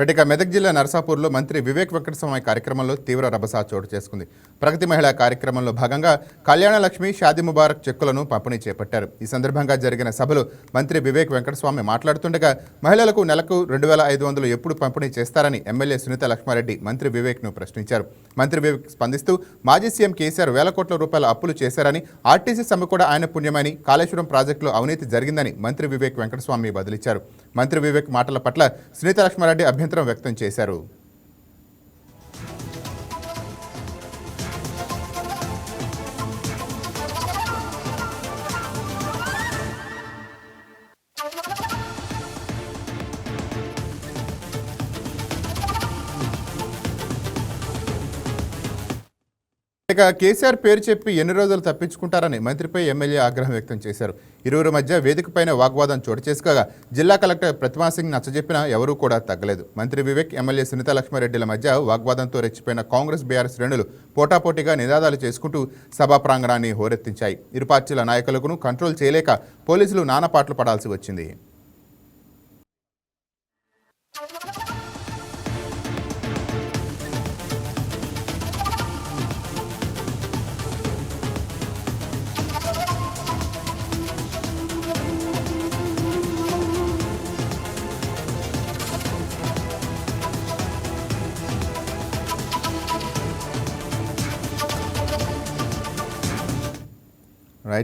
రెడ్డిక మెదక్ జిల్లా నర్సాపూర్లో మంత్రి వివేక్ వెంకటస్వామి కార్యక్రమంలో తీవ్ర రభస చోటు చేసుకుంది. ప్రగతి మహిళా కార్యక్రమంలో భాగంగా కళ్యాణ లక్ష్మి షాదీ ముబారక్ చెక్కులను పంపిణీ చేపట్టారు. ఈ సందర్భంగా జరిగిన సభలో మంత్రి వివేక్ వెంకటస్వామి మాట్లాడుతుండగా మహిళలకు నెలకు 2500 ఎప్పుడు పంపిణీ చేస్తారని ఎమ్మెల్యే సునీత లక్ష్మారెడ్డి మంత్రి వివేక్ను ప్రశ్నించారు. మంత్రి వివేక్ స్పందిస్తూ మాజీ సీఎం కేసీఆర్ వేల కోట్ల రూపాయల అప్పులు చేశారని, ఆర్టీసీ సమ్మె కూడా ఆయన పుణ్యమని, కాళేశ్వరం ప్రాజెక్టులో అవినీతి జరిగిందని మంత్రి వివేక్ వెంకటస్వామి బదిలిచ్చారు. మంత్రి వివేక్ మాటల పట్ల సునీత లక్ష్మారెడ్డి అభ్యంతరం వ్యక్తం చేశారు. ఇక కేసీఆర్ పేరు చెప్పి ఎన్ని రోజులు తప్పించుకుంటారని మంత్రిపై ఎమ్మెల్యే ఆగ్రహం వ్యక్తం చేశారు. ఇరువురి మధ్య వేదికపైన వాగ్వాదం చోటు చేసుకోగా జిల్లా కలెక్టర్ ప్రతిమా సింగ్ నచ్చజెప్పినా ఎవరూ కూడా తగ్గలేదు. మంత్రి వివేక్ ఎమ్మెల్యే సునీత లక్ష్మారెడ్డిల మధ్య వాగ్వాదంతో రెచ్చిపోయిన కాంగ్రెస్ బీఆర్ఎస్ శ్రేణులు పోటాపోటీగా నినాదాలు చేసుకుంటూ సభా ప్రాంగణాన్ని హోరెత్తించాయి. ఇరు పార్టీల నాయకులను కంట్రోల్ చేయలేక పోలీసులు నానాపాట్లు పడాల్సి వచ్చింది.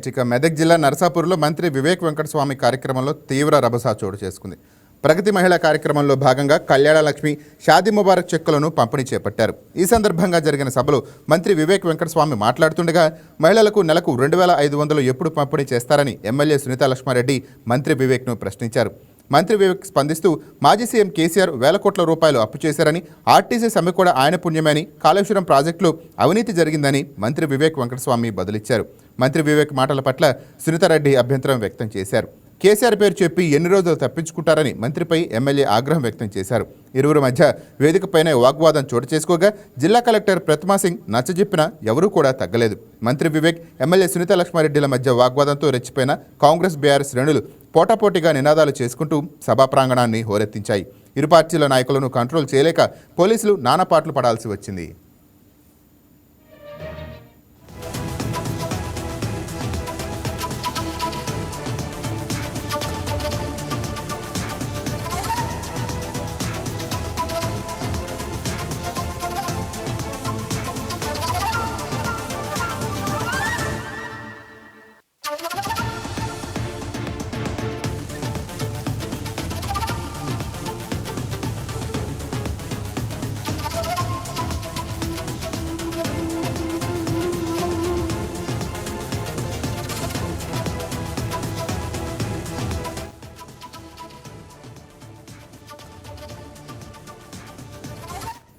ఇక మెదక్ జిల్లా నర్సాపూర్లో మంత్రి వివేక్ వెంకటస్వామి కార్యక్రమంలో తీవ్ర రభస చోటు చేసుకుంది. ప్రగతి మహిళా కార్యక్రమంలో భాగంగా కళ్యాణ లక్ష్మి షాదీ ముబారక్ చెక్కులను పంపిణీ చేపట్టారు. ఈ సందర్భంగా జరిగిన సభలో మంత్రి వివేక్ వెంకటస్వామి మాట్లాడుతుండగా మహిళలకు నెలకు 2500 ఎప్పుడు పంపిణీ చేస్తారని ఎమ్మెల్యే సునీత లక్ష్మారెడ్డి మంత్రి వివేక్ను ప్రశ్నించారు. మంత్రి వివేక్ స్పందిస్తూ మాజీ సీఎం కేసీఆర్ వేల కోట్ల రూపాయలు అప్పు చేశారని, ఆర్టీసీ సమ్మె కూడా ఆయన పుణ్యమని, కాళేశ్వరం ప్రాజెక్టులో అవినీతి జరిగిందని మంత్రి వివేక్ వెంకటస్వామి బదులిచ్చారు. మంత్రి వివేక్ మాటల పట్ల సునీతారెడ్డి అభ్యంతరం వ్యక్తం చేశారు. కేసీఆర్ పేరు చెప్పి ఎన్ని రోజులు తప్పించుకుంటారని మంత్రిపై ఎమ్మెల్యే ఆగ్రహం వ్యక్తం చేశారు. ఇరువురు మధ్య వేదికపైనే వాగ్వాదం చోటు చేసుకోగా జిల్లా కలెక్టర్ ప్రతిమా సింగ్ నచ్చజెప్పినా ఎవరూ కూడా తగ్గలేదు. మంత్రి వివేక్ ఎమ్మెల్యే సునీత లక్ష్మారెడ్డిల మధ్య వాగ్వాదంతో రెచ్చిపోయిన కాంగ్రెస్ బీఆర్ఎస్ శ్రేణులు పోటాపోటీగా నినాదాలు చేసుకుంటూ సభా ప్రాంగణాన్ని హోరెత్తించాయి. ఇరు పార్టీల నాయకులను కంట్రోల్ చేయలేక పోలీసులు నానాపాట్లు పడాల్సి వచ్చింది.